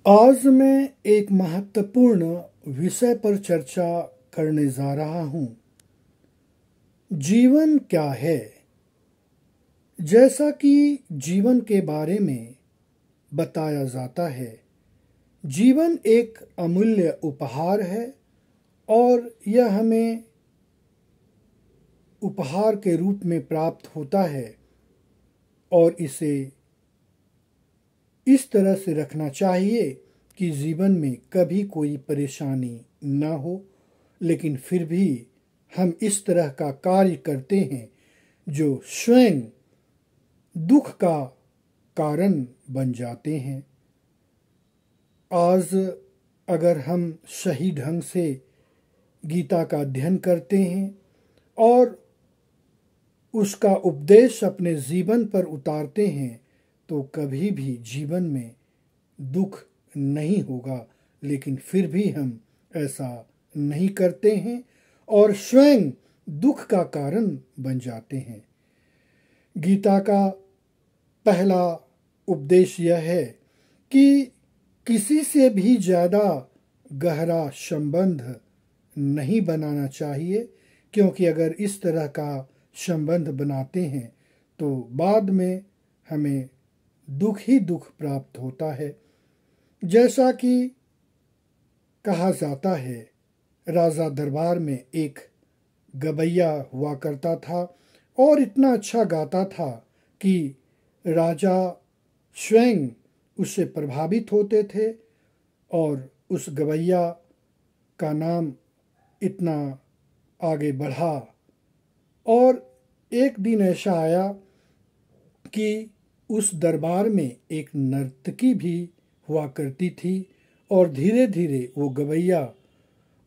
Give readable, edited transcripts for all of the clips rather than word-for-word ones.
आज मैं एक महत्वपूर्ण विषय पर चर्चा करने जा रहा हूं। जीवन क्या है? जैसा कि जीवन के बारे में बताया जाता है, जीवन एक अमूल्य उपहार है और यह हमें उपहार के रूप में प्राप्त होता है और इसे इस तरह से रखना चाहिए कि जीवन में कभी कोई परेशानी न हो, लेकिन फिर भी हम इस तरह का कार्य करते हैं जो स्वयं दुख का कारण बन जाते हैं। आज अगर हम सही ढंग से गीता का अध्ययन करते हैं और उसका उपदेश अपने जीवन पर उतारते हैं तो कभी भी जीवन में दुख नहीं होगा, लेकिन फिर भी हम ऐसा नहीं करते हैं और स्वयं दुख का कारण बन जाते हैं। गीता का पहला उपदेश यह है कि किसी से भी ज़्यादा गहरा संबंध नहीं बनाना चाहिए, क्योंकि अगर इस तरह का संबंध बनाते हैं तो बाद में हमें दुख ही दुख प्राप्त होता है। जैसा कि कहा जाता है, राजा दरबार में एक गवैया हुआ करता था और इतना अच्छा गाता था कि राजा स्वयं उससे प्रभावित होते थे और उस गवैया का नाम इतना आगे बढ़ा। और एक दिन ऐसा आया कि उस दरबार में एक नर्तकी भी हुआ करती थी और धीरे धीरे वो गवैया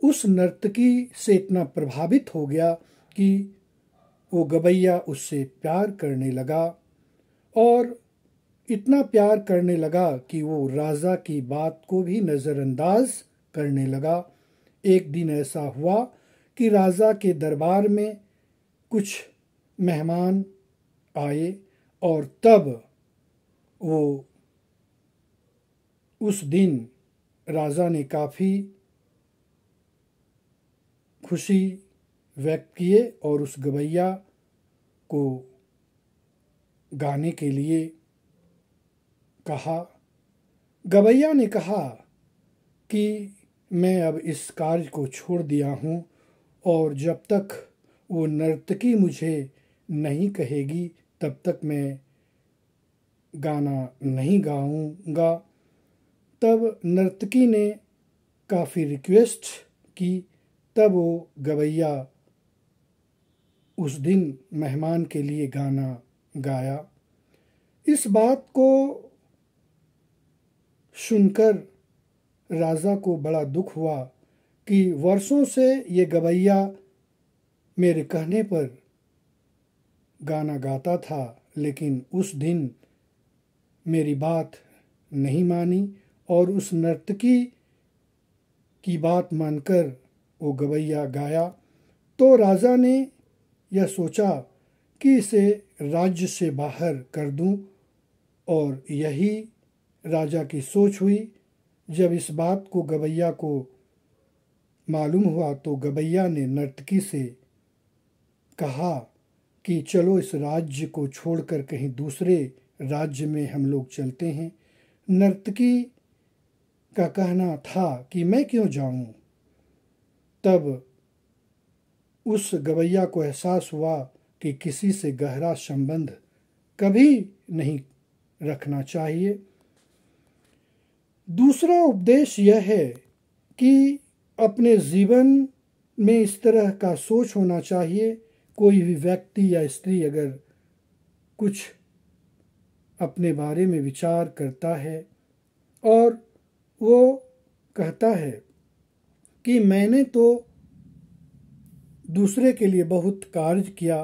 उस नर्तकी से इतना प्रभावित हो गया कि वो गवैया उससे प्यार करने लगा और इतना प्यार करने लगा कि वो राजा की बात को भी नज़रअंदाज करने लगा। एक दिन ऐसा हुआ कि राजा के दरबार में कुछ मेहमान आए और तब वो उस दिन राजा ने काफ़ी खुशी व्यक्त किए और उस गवैया को गाने के लिए कहा। गवैया ने कहा कि मैं अब इस कार्य को छोड़ दिया हूँ और जब तक वो नर्तकी मुझे नहीं कहेगी तब तक मैं गाना नहीं गाऊंगा। तब नर्तकी ने काफ़ी रिक्वेस्ट की, तब वो गवैया उस दिन मेहमान के लिए गाना गाया। इस बात को सुनकर राजा को बड़ा दुख हुआ कि वर्षों से ये गवैया मेरे कहने पर गाना गाता था, लेकिन उस दिन मेरी बात नहीं मानी और उस नर्तकी की बात मानकर वो गवैया गाया। तो राजा ने यह सोचा कि इसे राज्य से बाहर कर दूं और यही राजा की सोच हुई। जब इस बात को गवैया को मालूम हुआ तो गवैया ने नर्तकी से कहा कि चलो इस राज्य को छोड़कर कहीं दूसरे राज्य में हम लोग चलते हैं। नर्तकी का कहना था कि मैं क्यों जाऊं। तब उस गवैया को एहसास हुआ कि किसी से गहरा संबंध कभी नहीं रखना चाहिए। दूसरा उपदेश यह है कि अपने जीवन में इस तरह का सोच होना चाहिए। कोई भी व्यक्ति या स्त्री अगर कुछ अपने बारे में विचार करता है और वो कहता है कि मैंने तो दूसरे के लिए बहुत कार्य किया,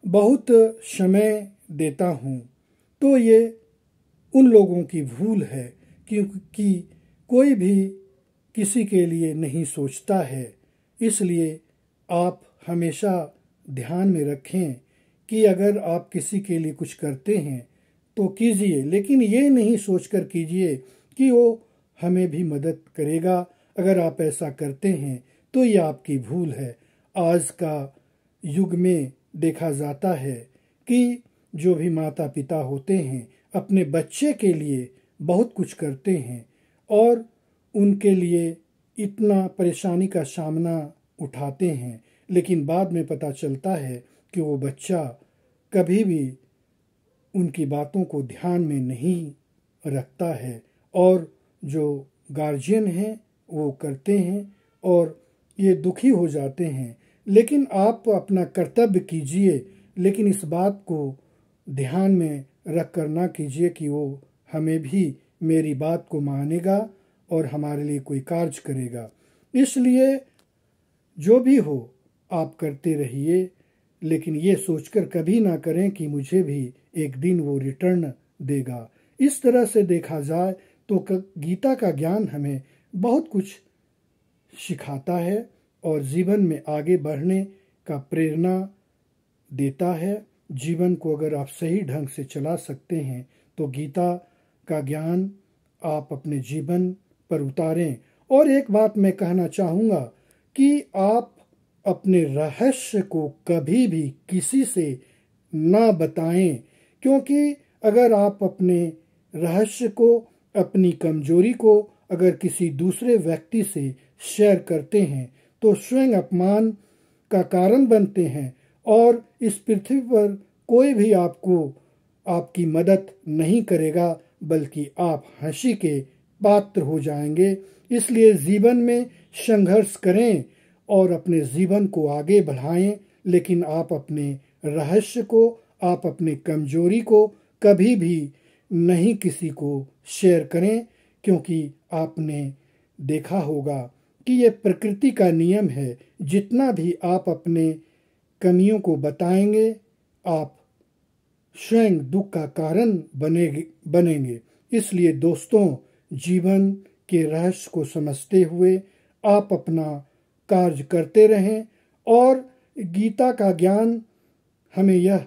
बहुत समय देता हूँ, तो ये उन लोगों की भूल है, क्योंकि कोई भी किसी के लिए नहीं सोचता है। इसलिए आप हमेशा ध्यान में रखें कि अगर आप किसी के लिए कुछ करते हैं तो कीजिए, लेकिन ये नहीं सोचकर कीजिए कि वो हमें भी मदद करेगा। अगर आप ऐसा करते हैं तो ये आपकी भूल है। आज का युग में देखा जाता है कि जो भी माता पिता होते हैं अपने बच्चे के लिए बहुत कुछ करते हैं और उनके लिए इतना परेशानी का सामना उठाते हैं, लेकिन बाद में पता चलता है कि वो बच्चा कभी भी उनकी बातों को ध्यान में नहीं रखता है और जो गार्जियन हैं वो करते हैं और ये दुखी हो जाते हैं। लेकिन आप अपना कर्तव्य कीजिए, लेकिन इस बात को ध्यान में रख कर ना कीजिए कि वो हमें भी मेरी बात को मानेगा और हमारे लिए कोई कार्य करेगा। इसलिए जो भी हो आप करते रहिए, लेकिन ये सोचकर कभी ना करें कि मुझे भी एक दिन वो रिटर्न देगा। इस तरह से देखा जाए तो गीता का ज्ञान हमें बहुत कुछ सिखाता है और जीवन में आगे बढ़ने का प्रेरणा देता है। जीवन को अगर आप सही ढंग से चला सकते हैं तो गीता का ज्ञान आप अपने जीवन पर उतारें। और एक बात मैं कहना चाहूँगा कि आप अपने रहस्य को कभी भी किसी से ना बताएं, क्योंकि अगर आप अपने रहस्य को, अपनी कमजोरी को अगर किसी दूसरे व्यक्ति से शेयर करते हैं तो स्वयं अपमान का कारण बनते हैं और इस पृथ्वी पर कोई भी आपकी मदद नहीं करेगा, बल्कि आप हंसी के पात्र हो जाएंगे। इसलिए जीवन में संघर्ष करें और अपने जीवन को आगे बढ़ाएं, लेकिन आप अपने रहस्य को, आप अपनी कमजोरी को कभी भी नहीं किसी को शेयर करें, क्योंकि आपने देखा होगा कि ये प्रकृति का नियम है। जितना भी आप अपने कमियों को बताएंगे आप स्वयं दुख का कारण बनेंगे। इसलिए दोस्तों, जीवन के रहस्य को समझते हुए आप अपना कार्य करते रहें और गीता का ज्ञान हमें यह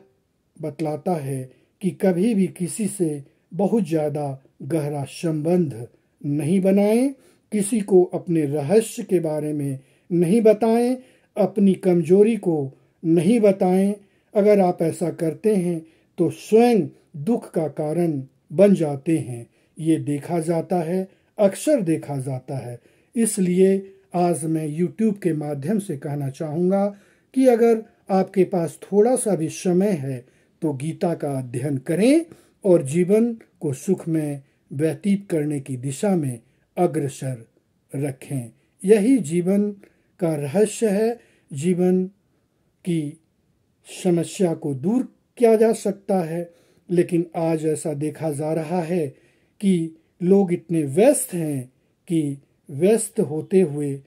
बतलाता है कि कभी भी किसी से बहुत ज़्यादा गहरा संबंध नहीं बनाएं, किसी को अपने रहस्य के बारे में नहीं बताएं, अपनी कमजोरी को नहीं बताएं। अगर आप ऐसा करते हैं तो स्वयं दुख का कारण बन जाते हैं। ये देखा जाता है, अक्सर देखा जाता है। इसलिए आज मैं YouTube के माध्यम से कहना चाहूँगा कि अगर आपके पास थोड़ा सा भी समय है तो गीता का अध्ययन करें और जीवन को सुख में व्यतीत करने की दिशा में अग्रसर रखें। यही जीवन का रहस्य है। जीवन की समस्या को दूर किया जा सकता है, लेकिन आज ऐसा देखा जा रहा है कि लोग इतने व्यस्त हैं कि व्यस्त होते हुए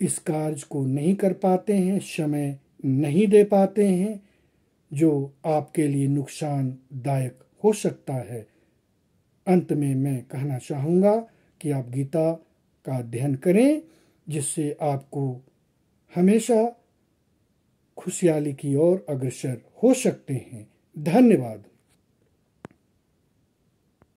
इस कार्य को नहीं कर पाते हैं, समय नहीं दे पाते हैं, जो आपके लिए नुकसानदायक हो सकता है। अंत में मैं कहना चाहूँगा कि आप गीता का अध्ययन करें, जिससे आपको हमेशा खुशहाली की ओर अग्रसर हो सकते हैं। धन्यवाद।